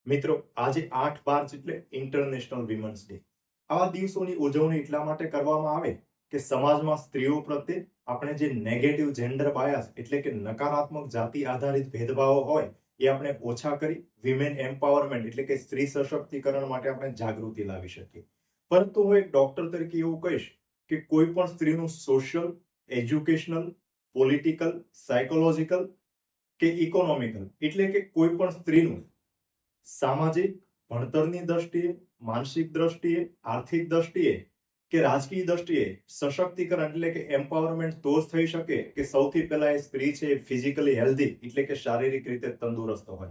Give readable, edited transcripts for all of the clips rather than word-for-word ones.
મિત્રો, આજે 8 માર્ચ એટલે ઇન્ટરનેશનલ વિમન્સ ડે. આવા દિવસોની ઉજવણી એટલા માટે કરવામાં આવે કે સમાજમાં સ્ત્રીઓ પ્રત્યે આપણે જે નેગેટિવ જેન્ડર બાયસ એટલે કે નકારાત્મક જાતિ આધારિત ભેદભાવો હોય એ આપણે ઓછા કરી વિમેન એમ્પાવરમેન્ટ એટલે કે સ્ત્રી સશક્તિકરણ માટે આપણે જાગૃતિ લાવી શકીએ. પરંતુ હું એક ડોક્ટર તરીકે એવું કહીશ કે કોઈ પણ સ્ત્રીનું સોશિયલ, એજ્યુકેશનલ, પોલિટિકલ, સાયકોલોજીકલ કે ઇકોનોમિકલ એટલે કે કોઈ પણ સ્ત્રીનું સામાજિક, ભણતરની દ્રષ્ટિએ, માનસિક દ્રષ્ટિએ, આર્થિક દ્રષ્ટિએ કે રાજકીય દ્રષ્ટિએ સશક્તિકરણ એટલે કે એમ્પાવરમેન્ટ તો જ થઈ શકે કે સૌથી પહેલા એ સ્ત્રી છે ફિઝિકલી હેલ્ધી એટલે કે શારીરિક રીતે તંદુરસ્ત હોય.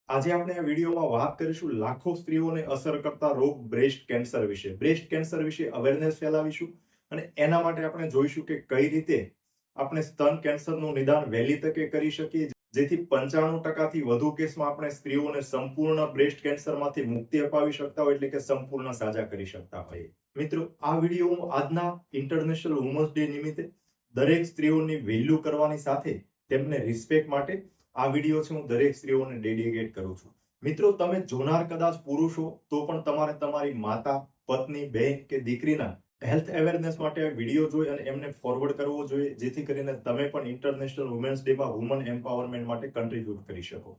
આજે આપણે આ વિડીયોમાં વાત કરીશું લાખો સ્ત્રીઓને અસર કરતા રોગ બ્રેસ્ટ કેન્સર વિશે. બ્રેસ્ટ કેન્સર વિશે અવેરનેસ ફેલાવીશું અને એના માટે આપણે જોઈશું કે કઈ રીતે આપણે સ્તન કેન્સરનું નિદાન વહેલી તકે કરી શકીએ, જેથી 95% વધુ કેસમાં આપણે સ્ત્રીઓને સંપૂર્ણ બ્રેસ્ટ કેન્સરમાંથી મુક્તિ અપાવી શકતા હોય એટલે કે સંપૂર્ણ સાજા કરી શકતા હોઈએ. મિત્રો, આ વિડીયો આજના ઇન્ટરનેશનલ વુમન્સ ડે નિમિત્તે દરેક સ્ત્રીઓની વેલ્યુ કરવાની સાથે તેમને રિસ્પેક્ટ માટે આ વિડીયો છે હું દરેક સ્ત્રીઓને ડેડિકેટ કરું છું. મિત્રો, તમે જોનાર કદાચ પુરુષ હો તો પણ તમારે તમારી માતા, પત્ની, બહેન કે દીકરીના હેલ્થ અવેરનેસ માટે વિડીયો જોઈ અને એમને ફોરવર્ડ કરવો જોઈએ, જેથી કરીને તમે પણ ઇન્ટરનેશનલ વુમેન્સ ડેમાં વુમન એમ્પાવરમેન્ટ માટે કન્ટ્રીબ્યુટ કરી શકો.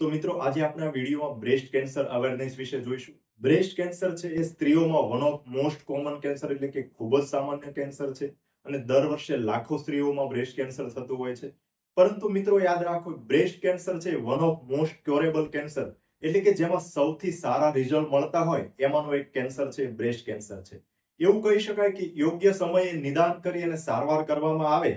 તો મિત્રો, આજે આપણે આ વિડીયોમાં બ્રેસ્ટ કેન્સર અવેરનેસ વિશે જોઈશું. બ્રેસ્ટ કેન્સર છે એ સ્ત્રીઓમાં one of most common cancer એટલે કે ખૂબ જ સામાન્ય કેન્સર છે અને દર વર્ષે લાખો સ્ત્રીઓમાં બ્રેસ્ટ કેન્સર થતું હોય છે. પરંતુ મિત્રો, યાદ રાખો, બ્રેસ્ટ કેન્સર છે one of most curable cancer એટલે કે જેમાં સૌથી સારા રિઝલ્ટ મળતા હોય એમાંનું એક કેન્સર છે બ્રેસ્ટ કેન્સર છે. એવું કહી શકાય કે યોગ્ય સમયે નિદાન કરી અને સારવાર કરવામાં આવે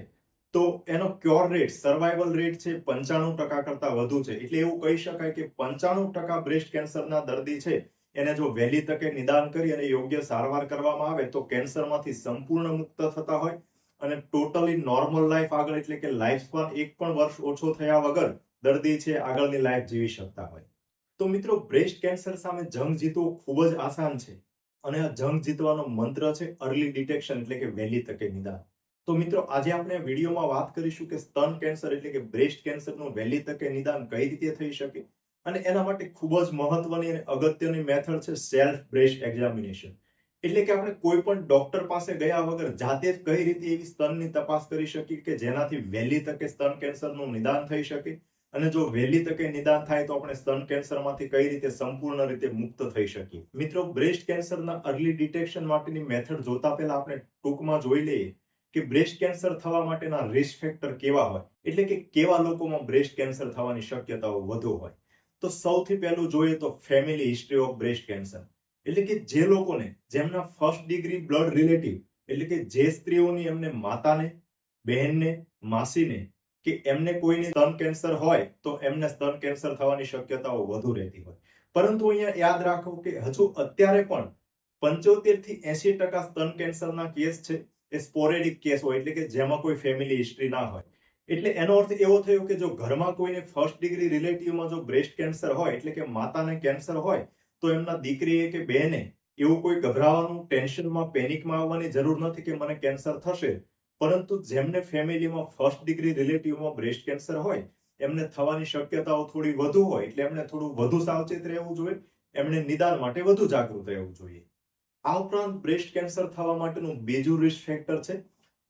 તો એનો ક્યોર રેટ, સર્વાઈવલ રેટ છે 95% કરતા વધુ છે. એટલે એવું કહી શકાય કે 95% બ્રેસ્ટ કેન્સરના દર્દી છે એને જો વહેલી તકે નિદાન કરી અને યોગ્ય સારવાર કરવામાં આવે તો કેન્સરમાંથી સંપૂર્ણ મુક્ત થતા હોય અને ટોટલી નોર્મલ લાઈફ આગળ એટલે કે લાઈફ સ્પાન 1 પણ વર્ષ ઓછો થયા વગર દર્દી છે આગળની લાઈફ જીવી શકતા હોય. તો મિત્રો, બ્રેસ્ટ કેન્સર સામે જંગ જીતવો ખૂબ જ આસાન છે અને આ જંગ જીતવાનો મંત્ર છે અર્લી ડિટેક્શન એટલે કે વહેલી તકે નિદાન. તો મિત્રો, આજે આપણે વિડીયોમાં વાત કરીશું કે સ્તન કેન્સર એટલે કે બ્રેસ્ટ કેન્સરનું વહેલી તકે નિદાન કઈ રીતે થઈ શકે અને એના માટે ખૂબ જ મહત્વની અને અગત્યની મેથડ છે સેલ્ફ બ્રેસ્ટ એક્ઝામિનેશન. એટલે કે આપણે કોઈ પણ ડોક્ટર પાસે ગયા વગર જાતે જ કઈ રીતે એવી સ્તનની તપાસ કરી શકીએ કે જેનાથી વહેલી તકે સ્તન કેન્સરનું નિદાન થઈ શકે અને જો વહેલી તકે નિદાન થાય તો આપણે સ્તન કેન્સરમાંથી કઈ રીતે સંપૂર્ણ રીતે મુક્ત થઈ શકીએ. મિત્રો, બ્રેસ્ટ કેન્સરના અર્લી ડિટેક્શન માટેની મેથડ જોતા પહેલા આપણે ટૂંકમાં જોઈ લઈએ કે બ્રેસ્ટ કેન્સર થવા માટેના રિસ્ક ફેક્ટર કેવા હોય એટલે કે કેવા લોકોમાં બ્રેસ્ટ કેન્સર થવાની શક્યતાઓ વધુ હોય. તો સૌથી પહેલું જોઈએ તો family history of breast cancer એટલે કે જે લોકોને જેમના ફર્સ્ટ ડિગ્રી બ્લડ રિલેટિવ એટલે કે જે સ્ત્રીઓની એમને માતાને, બહેનને, માસીને કે એમને કોઈની સ્તન કેન્સર હોય તો એમને સ્તન કેન્સર થવાની શક્યતાઓ વધુ રહેતી હોય. પરંતુ અહીંયા યાદ રાખો કે હજુ અત્યારે પણ 75 થી 80% સ્તન કેન્સરના કેસ છે એ સ્પોરેડિક કેસ હોય એટલે કે જેમાં કોઈ ફેમિલી હિસ્ટ્રી ના હોય. એટલે એનો અર્થ એવો થયો કે જો ઘરમાં કોઈને ફર્સ્ટ ડિગ્રી રિલેટિવમાં જો બ્રેસ્ટ કેન્સર હોય એટલે કે માતાને કેન્સર હોય તો એમના દીકરીએ કે બહેને એવું કોઈ ગભરાવાનું, ટેન્શનમાં, પેનિકમાં આવવાની જરૂર નથી કે મને કેન્સર થશે. પરંતુ જેમને ફેમિલીમાં ફર્સ્ટ ડિગ્રી રિલેટિવમાં બ્રેસ્ટ કેન્સર હોય એમને થવાની શક્યતાઓ થોડી વધુ હોય એટલે એમને થોડું વધુ સાવચેત રહેવું જોઈએ, એમને નિદાન માટે વધુ જાગૃત રહેવું જોઈએ. આ ઉપરાંત બ્રેસ્ટ કેન્સર થવા માટેનું બીજું રિસ્ક ફેક્ટર છે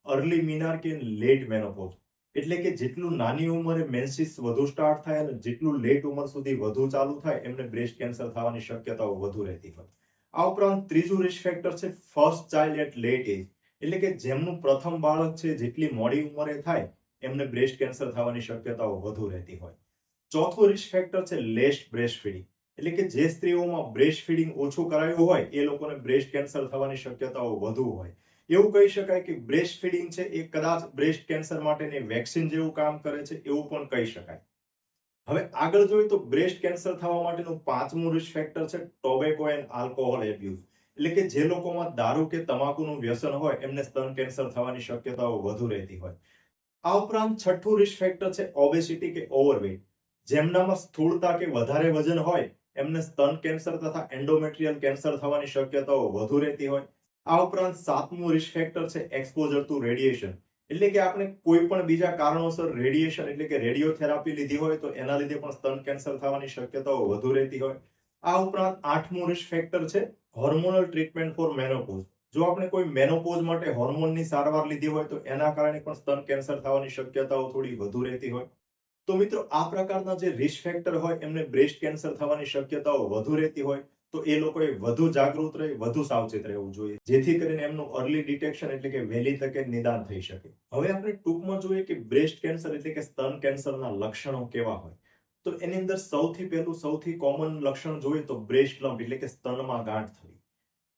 અર્લી મિનાર્કી એન્ડ લેટ મેનોપોઝ એટલે કે જેટલું નાની ઉંમરે મેન્સિસ વધુ સ્ટાર્ટ થાય અને જેટલું લેટ ઉંમર સુધી વધુ ચાલુ થાય એમને બ્રેસ્ટ કેન્સર થવાની શક્યતાઓ વધુ રહેતી હોય. આ ઉપરાંત ત્રીજું રિસ્ક ફેક્ટર છે ફર્સ્ટ ચાઇલ્ડ એટ લેટ એજ એટલે કે જેમનું પ્રથમ બાળક છે જેટલી મોડી ઉંમરે થાય એમને બ્રેસ્ટ કેન્સર થવાની શક્યતાઓ વધુ રહેતી હોય. ચોથું રિસ્ક ફેક્ટર છે લેસ બ્રેસ્ટ ફીડિંગ એટલે કે જે સ્ત્રીઓમાં બ્રેસ્ટ ફીડિંગ ઓછું કરાયું હોય એ લોકોને બ્રેસ્ટ કેન્સર થવાની શક્યતાઓ વધુ હોય. એવું કહી શકાય કે બ્રેસ્ટ ફીડિંગ છે એ કદાચ બ્રેસ્ટ કેન્સર માટેની વેક્સિન જેવું કામ કરે છે એવું પણ કહી શકાય. હવે આગળ જોઈએ તો બ્રેસ્ટ કેન્સર થવા માટેનું પાંચમું રિસ્ક ફેક્ટર છે ટોબેકો એન્ડ આલ્કોહોલ એબ્યુઝ એટલે કે જે લોકોમાં દારૂ કે તમાકુનું વ્યસન હોય એમને સ્તન કેન્સર થવાની શક્યતાઓ વધુ રહેતી હોય. આ ઉપરાંત છઠ્ઠું રિસ્ક ફેક્ટર છે ઓબેસિટી કે ઓવરવેટ જેમનામાં સ્થૂળતા કે વધારે વજન હોય એમને સ્તન કેન્સર તથા એન્ડોમેટ્રિયલ કેન્સર થવાની શક્યતાઓ વધુ રહેતી હોય. આ ઉપરાંત સાતમું રિસ્ક ફેક્ટર છે એક્સપોઝર ટુ રેડિયેશન એટલે કે આપણે કોઈ પણ બીજા કારણોસર રેડિયેશન એટલે કે રેડિયોથેરાપી લીધી હોય તો એના લીધે પણ સ્તન કેન્સર થવાની શક્યતાઓ વધુ રહેતી હોય. આ ઉપરાંત 8મું રિસ્ક ફેક્ટર છે હોર્મોનલ ટ્રીટમેન્ટ ફોર મેનોપોઝ. જો આપણે કોઈ મેનોપોઝ માટે હોર્મોનની સારવાર લીધી હોય તો એના કારણે પણ સ્તન કેન્સર થવાની શક્યતાઓ થોડી વધુ રહેતી હોય. તો મિત્રો આ પ્રકારના જે રિસ્ક ફેક્ટર હોય એમને બ્રેસ્ટ કેન્સર થવાની શક્યતાઓ વધુ રહેતી હોય તો એ લોકોએ વધુ જાગૃત રહી વધુ સાવચેત રહેવું જોઈએ, જેથી કરીને એમનું અર્લી ડિટેક્શન એટલે કે વહેલી તકે નિદાન થઈ શકે. હવે આપણે ટૂંકમાં જોઈએ કે બ્રેસ્ટ કેન્સર એટલે કે સ્તન કેન્સરના લક્ષણો કેવા હોય. તો એની અંદર સૌથી પહેલું સૌથી કોમન લક્ષણ જોઈએ તો બ્રેસ્ટ લમ્પ એટલે કે સ્તનમાં ગાંઠ થવી.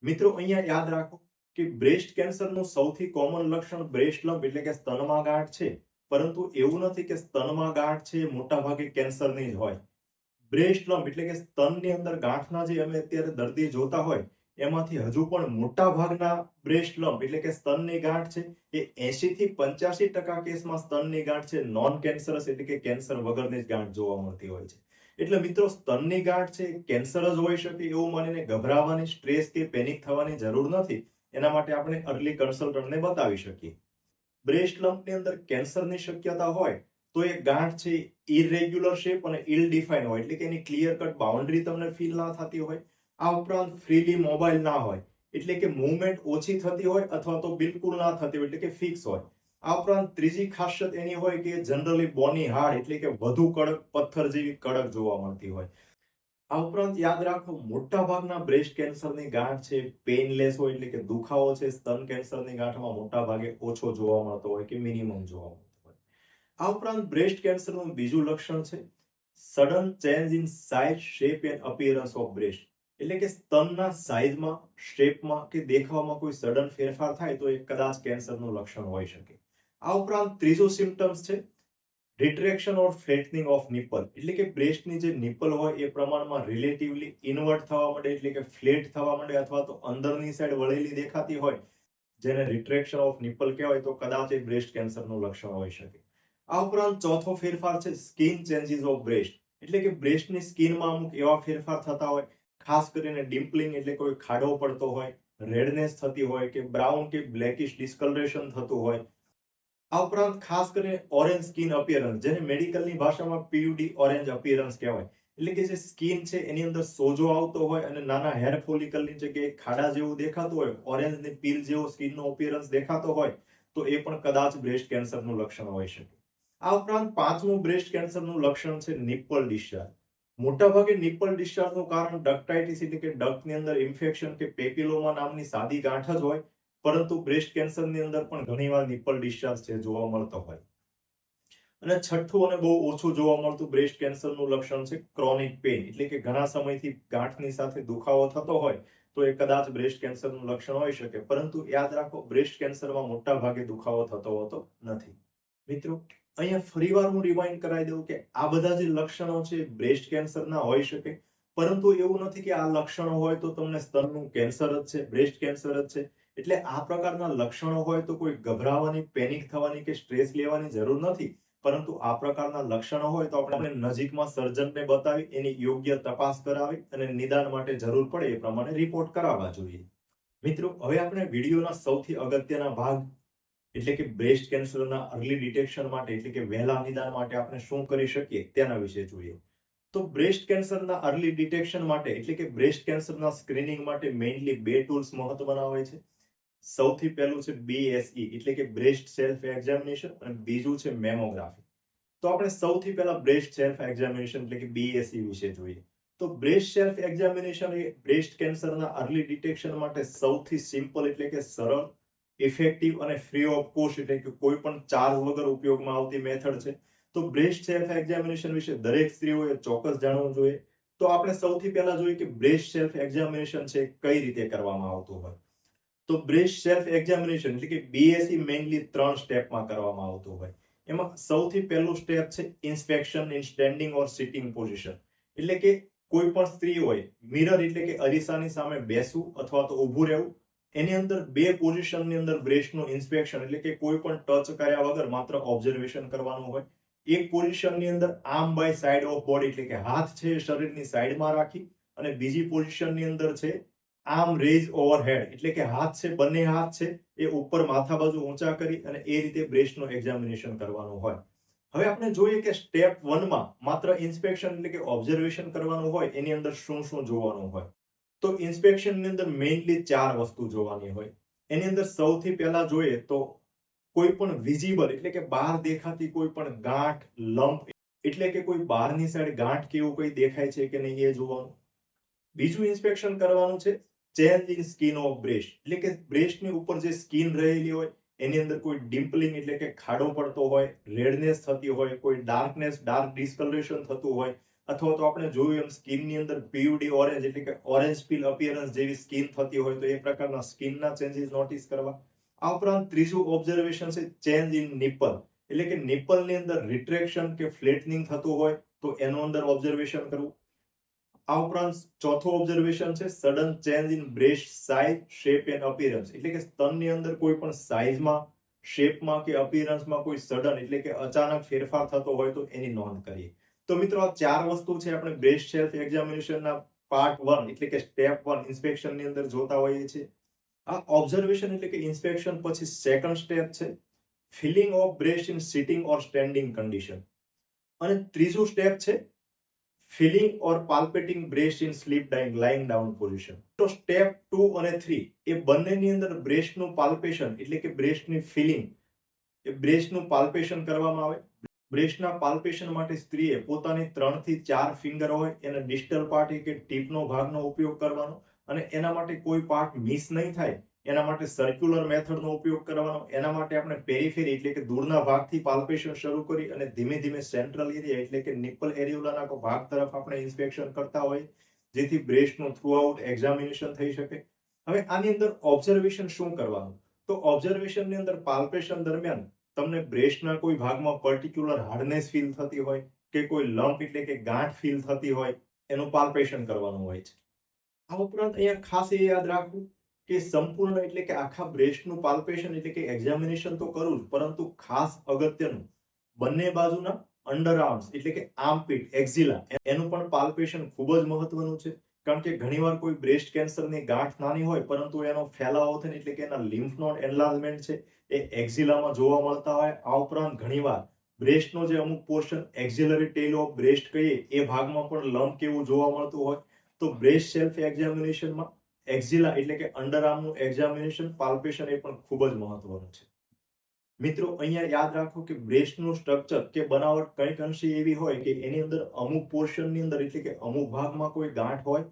મિત્રો અહીંયા યાદ રાખો કે બ્રેસ્ટ કેન્સરનું સૌથી કોમન લક્ષણ બ્રેસ્ટ લમ્પ એટલે કે સ્તનમાં ગાંઠ છે, પરંતુ એવું નથી કે સ્તનમાં ગાંઠ છે એ મોટા ભાગે કેન્સરની જ હોય. બ્રેસ્ટ લમ્પ એટલે કે સ્તનની અંદર ગાંઠના જે અમે અત્યારે દર્દી જોતા હોય એમાંથી હજુ પણ મોટા ભાગના બ્રેસ્ટ લમ્પ એટલે કે સ્તનની ગાંઠ છે એ 80 થી 85% કેસમાં સ્તનની ગાંઠ છે નોન કેન્સરસ એટલે કે કેન્સર વગરની જ ગાંઠ જોવા મળતી હોય છે. એટલે મિત્રો સ્તનની ગાંઠ છે કેન્સર જ હોઈ શકે એવું માનીને ગભરાવાની, સ્ટ્રેસ કે પેનિક થવાની જરૂર નથી. એના માટે આપણે અર્લી કન્સલ્ટન્ટને બતાવી શકીએ. બ્રેસ્ટ લમ્પની અંદર કેન્સરની શક્યતા હોય તો એ ગાંઠ છે ઇરેગ્યુલર શેપ અને ઇલ ડિફાઇન હોય એટલે કે એની ક્લિયર કટ બાઉન્ડ્રી તમને ફીલ ના થતી હોય. આ ઉપરાંત ફ્રીલી મોબાઈલ ના હોય એટલે કે મૂવમેન્ટ ઓછી થતી હોય અથવા તો બિલકુલ ના થતી હોય એટલે કે ફિક્સ હોય. આ ઉપરાંત ત્રીજી ખાસિયત એની હોય કે જનરલી બોની હાર્ડ એટલે કે વધુ કડક પથ્થર જેવી કડક જોવા મળતી હોય. આ ઉપરાંત યાદ રાખો મોટા ભાગના બ્રેસ્ટ કેન્સરની ગાંઠ છે પેઇનલેસ હોય એટલે કે દુખાવો છે સ્તન કેન્સરની ગાંઠમાં મોટા ભાગે ઓછો જોવા મળતો હોય કે મિનિમમ જોવા મળતો હોય. આ ઉપરાંત બ્રેસ્ટ કેન્સરનું બીજું લક્ષણ છે sudden change in size, shape and appearance of breast એટલે કે સ્તનના સાઇઝમાં, શેપમાં કે દેખાવમાં કોઈ સડન ફેરફાર થાય તો એ કદાચ કેન્સરનું લક્ષણ હોઈ શકે. આ ઉપરાંત ત્રીજું સિમ્પટમ્સ છે રિટ્રેક્શન ઓર ફ્લેટનિંગ ઓફ નિપલ એટલે કે બ્રેસ્ટની જે નિપલ હોય એ પ્રમાણમાં રિલેટિવલી ઇનવર્ટ થવા માંડે એટલે કે ફ્લેટ થવા માંડે અથવા તો અંદરની સાઈડ વળેલી દેખાતી હોય જેને રિટ્રેક્શન ઓફ નિપલ કહેવાય તો કદાચ એ બ્રેસ્ટ કેન્સરનું લક્ષણ હોઈ શકે. આ ઉપરાંત ચોથો ફેરફાર છે સ્કિન ચેન્જીસ ઓફ બ્રેસ્ટ એટલે કે બ્રેસ્ટની સ્કિનમાં અમુક એવા ફેરફાર થતા હોય, ખાસ કરીને ડિમ્પલિંગ એટલે કોઈ ખાડો પડતો હોય, રેડનેસ થતી હોય કે બ્રાઉન કે બ્લેકિશ ડિસ્કલરેશન થતું હોય. આ ઉપરાંત ખાસ કરીને ઓરેન્જ સ્કિન અપિયરન્સ જેને મેડિકલની ભાષામાં PUD ઓરેન્જ અપિયરન્સ કહેવાય એટલે કે જે સ્કિન છે એની અંદર સોજો આવતો હોય અને નાના હેર ફોલિકલની જગ્યાએ ખાડા જેવું દેખાતું હોય, ઓરેન્જની પીલ જેવો સ્કિનનો અપિયરન્સ દેખાતો હોય તો એ પણ કદાચ બ્રેસ્ટ કેન્સરનું લક્ષણ હોઈ શકે. આ ઉપરાંત પાંચમું બ્રેસ્ટ કેન્સરનું લક્ષણ છે નિપલ ડિસ્ચાર્જ. મોટાભાગે નિપલ ડિસ્ચાર્જનું કારણ ડક્ટાઇટિસ એટલે કે ડક્ટની અંદર ઇન્ફેક્શન કે પેપિલોમા નામની સાદી ગાંઠ જ હોય, પરંતુ બ્રેસ્ટ કેન્સરની અંદર પણ ઘણીવાર નિપલ ડિસ્ચાર્જ છે જોવા મળતો હોય. અને છઠ્ઠું અને બહુ ઓછું જોવા મળતું બ્રેસ્ટ કેન્સરનું લક્ષણ છે ક્રોનિક પેઇન એટલે કે ઘણા સમયથી ગાંઠની સાથે દુખાવો થતો હોય તો એ કદાચ બ્રેસ્ટ કેન્સરનું લક્ષણ હોઈ શકે, પરંતુ યાદ રાખો બ્રેસ્ટ કેન્સરમાં મોટા ભાગે દુખાવો થતો હોતો નથી. મિત્રો અહીંયા ફરીવાર હું રિમાઇન્ડ કરાવી દઉં કે આ બધા જે લક્ષણો છે બ્રેસ્ટ કેન્સરના હોઈ શકે, પરંતુ એવું નથી કે આ લક્ષણો હોય તો તમને સ્તનનું કેન્સર જ છે, બ્રેસ્ટ કેન્સર જ છે. એટલે આ પ્રકારના લક્ષણો હોય તો કોઈ ગભરાવાની, પેનિક થવાની કે સ્ટ્રેસ લેવાની જરૂર નથી, પરંતુ આ પ્રકારના લક્ષણો હોય તો આપણે નજીકમાં સર્જનને બતાવી એની યોગ્ય તપાસ કરાવી અને નિદાન માટે જરૂર પડે એ પ્રમાણે રિપોર્ટ કરાવવા જોઈએ. મિત્રો હવે આપણે વિડીયોના સૌથી અગત્યના ભાગ એટલે કે બ્રેસ્ટ કેન્સરના અર્લી ડિટેક્શન માટે એટલે કે વહેલા નિદાન માટે આપણે શું કરી શકીએ તેના વિશે જોઈએ. તો બ્રેસ્ટ કેન્સરના અર્લી ડિટેક્શન માટે એટલે કે બ્રેસ્ટ કેન્સરના સ્ક્રીનિંગ માટે મેઇનલી બે ટૂલ્સ મહત્વના હોય છે. સૌથી પહેલું છે BSE એટલે કે બ્રેસ્ટ સેલ્ફ એક્ઝામિનેશન અને બીજું છે મેમોગ્રાફી. તો આપણે સૌથી પહેલા બ્રેસ્ટ સેલ્ફ એક્ઝામિનેશન એટલે કે BSE વિશે જોઈએ. તો બ્રેસ્ટ સેલ્ફ એક્ઝામિનેશન એ બ્રેસ્ટ કેન્સરના અર્લી ડિટેક્શન માટે સૌથી સિમ્પલ એટલે કે સરળ, ઇફેક્ટિવ અને ફ્રી ઓફ કોસ્ટ એટલે કે કોઈ પણ ચાર્જ વગર ઉપયોગમાં આવતી મેથડ છે. તો બ્રેસ્ટ સેલ્ફ એક્ઝામિનેશન વિશે દરેક સ્ત્રીઓએ ચોક્કસ જાણવું જોઈએ. તો આપણે સૌથી પહેલા જોઈએ કે બ્રેસ્ટ સેલ્ફ એક્ઝામિનેશન છે કઈ રીતે કરવામાં આવતું હોય. તો બ્રેસ્ટ સેલ્ફ એક્ઝામિનેશન એટલે કે BSE મેઇનલી 3 સ્ટેપમાં કરવામાં આવતું હોય. એમાં સૌથી પહેલું સ્ટેપ છે inspection in standing or sitting position એટલે કે કોઈ પણ સ્ત્રી હોય મિરર એટલે કે અરીસાની સામે બેસવું અથવા તો ઊભું રહેવું, એની અંદર બે પોઝિશનની અંદર બ્રેસ્ટનું ઇન્સ્પેક્શન એટલે કે કોઈ પણ ટચ કર્યા વગર માત્ર ઓબ્ઝર્વેશન કરવાનું હોય. એક પોઝિશનની અંદર arm by side of body એટલે કે હાથ છે શરીરની સાઈડમાં રાખી અને બીજી પોઝિશનની અંદર છે આર્મ રેઝ ઓવરહેડ એટલે કે હાથ છે, બંને હાથ છે એ ઉપર માથા બાજુ ઊંચા કરી અને એ રીતે બ્રેસ્ટનું એક્ઝામિનેશન કરવાનું હોય. હવે આપણે જોઈએ કે સ્ટેપ 1 માં માત્ર ઇન્સ્પેક્શન એટલે કે ઓબ્ઝર્વેશન કરવાનું હોય, એની અંદર શું શું જોવાનું હોય. તો ઇન્સ્પેક્શનની અંદર મેઇનલી 4 વસ્તુ જોવાની હોય. એની અંદર સૌથી પહેલા જોઈએ તો કોઈ પણ વિઝિબલ એટલે કે બહાર દેખાતી કોઈ પણ ગાંઠ, લંપ એટલે કે કોઈ બહારની સાઈડ ગાંઠ કે એવું કંઈ દેખાય છે કે નહીં એ જોવાનું. બીજું ઇન્સ્પેક્શન કરવાનું છે change in skin of breast એટલે કે બ્રેસ્ટની ઉપર જે સ્કિન રહેલી હોય એની અંદર કોઈ ડિમ્પલિંગ એટલે કે ખાડો પડતો હોય, રેડનેસ થતી હોય, કોઈ ડાર્કનેસ, ડાર્ક ડિસ્કલરેશન થતું હોય, અથવા તો આપણે જોયું એમ સ્કિનની અંદર પીયુડી ઓરેન્જ એટલે કે ઓરેન્જ પીલ અપિયરન્સ જેવી સ્કિન થતી હોય તો એ પ્રકારના સ્કિનના ચેન્જીસ નોટિસ કરવા. આ ઉપરાંત ત્રીજું ઓબ્ઝર્વેશન છે ચેન્જ ઇન નિપલ એટલે કે નિપલની અંદર રિટ્રેક્શન કે ફ્લેટનિંગ થતું હોય તો એનું અંદર ઓબ્ઝર્વેશન કરવું. આ ઉપરાંત ચોથું ઓબ્ઝર્વેશન છે sudden change in breast size, shape and appearance એટલે કે સ્તનની અંદર કોઈ પણ સાઇઝમાં, શેપમાં કે અપિયરન્સમાં કોઈ સડન એટલે કે અચાનક ફેરફાર થતો હોય તો એની નોંધ કરીએ. તો મિત્રો આ 4 વસ્તુ છે આપણે બ્રેસ્ટ સેલ્ફ એક્ઝામિનેશનના પાર્ટ 1 એટલે કે સ્ટેપ 1 ઇન્સ્પેક્શનની અંદર જોતા હોઈએ છીએ. આ ઓબ્ઝર્વેશન એટલે કે ઇન્સ્પેક્શન પછી સેકન્ડ સ્ટેપ છે feeling of breast in sitting or standing condition અને ત્રીજું સ્ટેપ છે feeling or palpating breast in sleep lying down position. તો સ્ટેપ 2 અને 3 એ બંનેની અંદર બ્રેસ્ટનું પાલ્પેશન એટલે કે બ્રેસ્ટની ફિલિંગ એ બ્રેસ્ટનું પાલ્પેશન કરવામાં આવે. બ્રેસ્ટના પાલ્પેશન માટે સ્ત્રીએ પોતાની 3 થી 4 ફિંગર હોય એના ડિસ્ટલ પાર્ટ કે ટીપનો ભાગનો ઉપયોગ કરવાનો અને એના માટે કોઈ પાર્ટ મિસ નહીં થાય એના માટે સર્ક્યુલર મેથડનો ઉપયોગ કરવાનો. એના માટે આપણે પેરીફેરી એટલે કે દૂરના ભાગથી પાલ્પેશન શરૂ કરી અને ધીમે ધીમે સેન્ટ્રલ એરિયા એટલે કે નિપલ એરિયોલાના ભાગ તરફ આપણે ઇન્સ્પેક્શન કરતા હોય જેથી બ્રેસ્ટનું થ્રુઆઉટ એક્ઝામિનેશન થઈ શકે. હવે આની અંદર ઓબ્ઝર્વેશન શું કરવાનું? તો ઓબ્ઝર્વેશનની અંદર પાલ્પેશન દરમિયાન તમને બ્રેસ્ટના કોઈ ભાગમાં પર્ટિક્યુલર હાર્ડનેસ ફીલ થતી હોય કે કોઈ લમ્પ એટલે કે ગાંઠ ફીલ થતી હોય એનું પાલ્પેશન કરવાનું હોય છે. આ ઉપરાંત અહીંયા ખાસ એ યાદ રાખવું કે સંપૂર્ણ એટલે કે આખા બ્રેસ્ટનું પાલ્પેશન એટલે કે એક્ઝામિનેશન તો કરવું જ, પરંતુ ખાસ અગત્યનું બંને બાજુના અંડરઆર્મ્સ એટલે કે આર્મપીટ, એક્ઝિલા એનું પણ પાલ્પેશન ખૂબ જ મહત્વનું છે. કારણ કે ઘણીવાર કોઈ બ્રેસ્ટ કેન્સરની ગાંઠ નાની હોય પરંતુ એનો ફેલાવો થઈને એટલે કે એના લિમ્ફ નોડ એન્લાર્જમેન્ટ છે એ એક્ઝિલામાં જોવા મળતા હોય. આ ઉપરાંત ઘણીવાર બ્રેસ્ટનો જે અમુક પોર્શન એક્ઝિલરી ટેલ ઓફ બ્રેસ્ટ કહીએ એ ભાગમાં પણ લમ્પ કેવું જોવા મળતું હોય તો બ્રેસ્ટ સેલ્ફ એક્ઝામિનેશનમાં એક્ઝિલા એટલે કે અંડરઆર્મનું એક્ઝામિનેશન પાલ્પેશન એ પણ ખૂબ જ મહત્વનું છે. મિત્રો અહીંયા યાદ રાખો કે બ્રેસ્ટનું સ્ટ્રક્ચર કે બનાવટ કંઈક અંશે એવી હોય કે એની અંદર અમુક પોર્શનની અંદર એટલે કે અમુક ભાગમાં કોઈ ગાંઠ હોય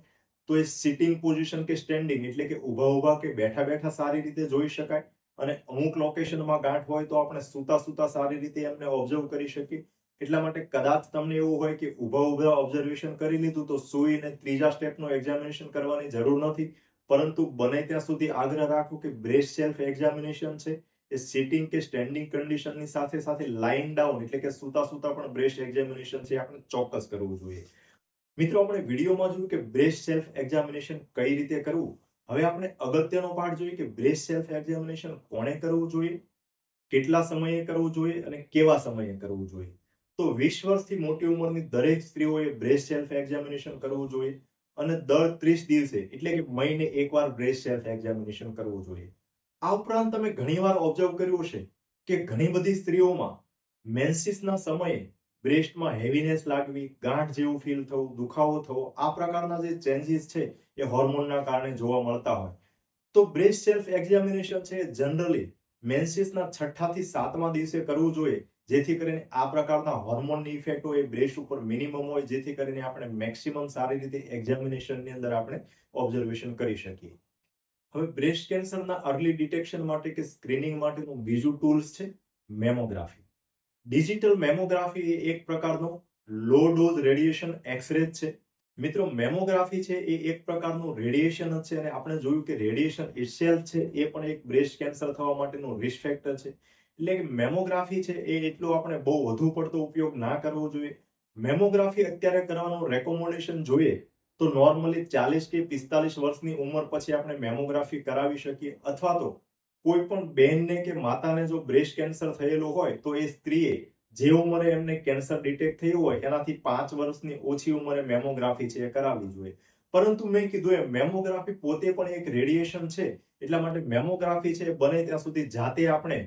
તો એ સિટિંગ પોઝિશન કે સ્ટેન્ડિંગ એટલે કે ઊભા કે બેઠા સારી રીતે જોઈ શકાય અને અમુક લોકેશનમાં ગાંઠ હોય તો આપણે સૂતા સારી રીતે એમને ઓબ્ઝર્વ કરી શકીએ. એટલા માટે કદાચ તમને એવું હોય કે ઊભા ઓબ્ઝર્વેશન કરી લીધું તો સૂઈને ત્રીજા સ્ટેપનું એક્ઝામિનેશન કરવાની જરૂર નથી, પરંતુ બને ત્યાં સુધી આગ્રહ રાખો કે બ્રેસ્ટ સેલ્ફ એક્ઝામિનેશન છે એ સિટિંગ કે સ્ટેન્ડિંગ કન્ડિશનની સાથે લાઇન ડાઉન એટલે કે સૂતા પણ બ્રેસ્ટ એક્ઝામિનેશન છે આપણે ચોક્કસ કરવું જોઈએ. મિત્રો આપણે વિડીયોમાં જોયું કે બ્રેસ્ટ સેલ્ફ એક્ઝામિનેશન કઈ રીતે કરવું. હવે આપણે અગત્યનો પાર્ટ જોઈએ કે બ્રેસ્ટ સેલ્ફ એક્ઝામિનેશન કોણે કરવું જોઈએ, કેટલા સમયે કરવું જોઈએ અને કેવા સમયે કરવું જોઈએ. તો 20 વર્ષથી મોટી ઉંમરની દરેક સ્ત્રીઓએ બ્રેસ્ટ સેલ્ફ એક્ઝામિનેશન કરવું જોઈએ અને દર 30 દિવસે એટલે કે મહિને એકવાર બ્રેસ્ટ સેલ્ફ એક્ઝામિનેશન કરવું જોઈએ. આ ઉપરાંત તમે ઘણીવાર ઓબ્ઝર્વ કર્યું હશે કે ઘણી બધી સ્ત્રીઓમાં મેન્સિસના સમયે બ્રેસ્ટમાં હેવીનેસ લાગવી, ગાંઠ જેવું ફીલ થવું, દુખાવો થવો આ પ્રકારના જે ચેન્જીસ છે એ હોર્મોનના કારણે જોવા મળતા હોય. તો બ્રેસ્ટ સેલ્ફ એક્ઝામિનેશન છે જનરલી મેન્સિસના 6થા થી 7મા દિવસે કરવું જોઈએ જેથી કરીને આ પ્રકારના હોર્મોનની ઇફેક્ટ હોય એ બ્રેસ્ટ ઉપર મિનિમમ હોય જેથી કરીને આપણે મેક્સિમમ સારી રીતે એક્ઝામિનેશનની અંદર આપણે ઓબ્ઝર્વેશન કરી શકીએ. હવે બ્રેસ્ટ કેન્સરના અર્લી ડિટેક્શન માટે કે સ્ક્રીનિંગ માટેનું બીજું ટૂલ્સ છે મેમોગ્રાફી. ડિજિટલ મેમોગ્રાફી એ એક પ્રકારનો લો ડોઝ રેડિયેશન એક્સરે છે. મિત્રો મેમોગ્રાફી છે એ એક પ્રકારનું રેડિયેશન જ છે અને આપણે જોયું કે રેડિયેશન ઇટસેલ્ફ છે એ પણ એક બ્રેસ્ટ કેન્સર થવા માટેનું રિસ્ક ફેક્ટર છે. એટલે કે મેમોગ્રાફી છે એ એટલો આપણે બહુ વધુ પડતો ઉપયોગ ના કરવો જોઈએ. મેમોગ્રાફી અત્યારે કરવાનું રેકોમેન્ડેશન જોઈએ તો નોર્મલી 40 કે 45 વર્ષની ઉંમર પછી આપણે મેમોગ્રાફી કરાવી શકીએ અથવા તો કોઈ પણ બહેનને કે માતાને જો બ્રેસ્ટ કેન્સર થયેલો હોય તો એ સ્ત્રીએ જે ઉંમરે એમને કેન્સર ડિટેક્ટ થયું હોય એનાથી 5 વર્ષની ઓછી ઉંમરે મેમોગ્રાફી છે એ કરાવવી જોઈએ. પરંતુ મેં કીધું એમ મેમોગ્રાફી પોતે પણ એક રેડિયેશન છે. એટલા માટે મેમોગ્રાફી છે એ બને ત્યાં સુધી જાતે આપણે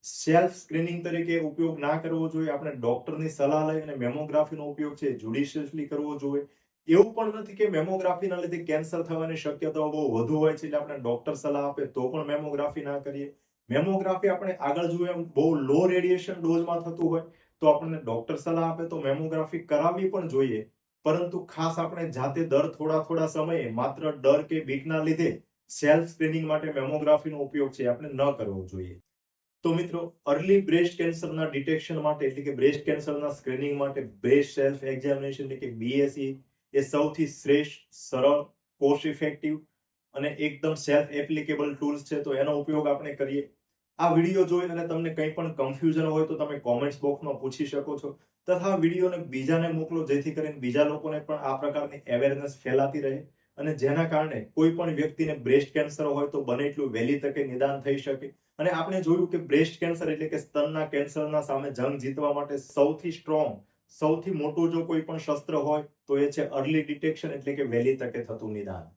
સેલ્ફ સ્ક્રીનિંગ તરીકે ઉપયોગ ના કરવો જોઈએ. આપણે ડોક્ટરની સલાહ લઈ અને મેમોગ્રાફીનો ઉપયોગ છે જુડિશિયસલી કરવો જોઈએ. એવું પણ નથી કે મેમોગ્રાફીના લીધે કેન્સર થવાની શક્યતાઓ બહુ વધુ હોય છે એટલે આપણે ડોક્ટર સલાહ આપે તો પણ મેમોગ્રાફી ના કરીએ. મેમોગ્રાફી આપણે આગળ જોયું એમ બહુ લો રેડિયેશન ડોઝમાં થતું હોય તો આપણને ડોક્ટર સલાહ આપે તો મેમોગ્રાફી કરાવવી પણ જોઈએ. પરંતુ ખાસ આપણે જાતે દર થોડા સમયે માત્ર ડર કે બીકના લીધે સેલ્ફ સ્ક્રીનિંગ માટે મેમોગ્રાફીનો ઉપયોગ છે આપણે ન કરવો જોઈએ. તો મિત્રો અર્લી બ્રેસ્ટ કેન્સરના ડિટેક્શન માટે એટલે કે બ્રેસ્ટ કેન્સરના સ્ક્રીનિંગ માટે બ્રેસ્ટ સેલ્ફ એક્ઝામિનેશન એટલે કે BSE એ સૌથી શ્રેષ્ઠ, સરળ, કોસ્ટ ઇફેક્ટિવ અને એકદમ સેલ્ફ એપ્લિકેબલ ટૂલ્સ છે તો એનો ઉપયોગ આપણે કરીએ. આ વિડીયો જોઈ અને તમને કંઈ પણ કન્ફ્યુઝન હોય તો તમે કોમેન્ટ્સ બોક્સમાં પૂછી શકો છો તથા વિડીયોને બીજાને મોકલો જેથી કરીને બીજા લોકોને પણ આ પ્રકારની અવેરનેસ ફેલાતી રહે અને જેના કારણે કોઈ પણ વ્યક્તિને બ્રેસ્ટ કેન્સર હોય તો બને એટલું વહેલી તકે નિદાન થઈ શકે. અને આપણે જોયું કે બ્રેસ્ટ કેન્સર એટલે કે સ્તનના કેન્સરના સામે જંગ જીતવા માટે સૌથી સ્ટ્રોંગ, સૌથી મોટું જો કોઈ પણ શસ્ત્ર હોય તો એ છે અર્લી ડિટેક્શન એટલે કે વહેલી તકે થતું નિદાન.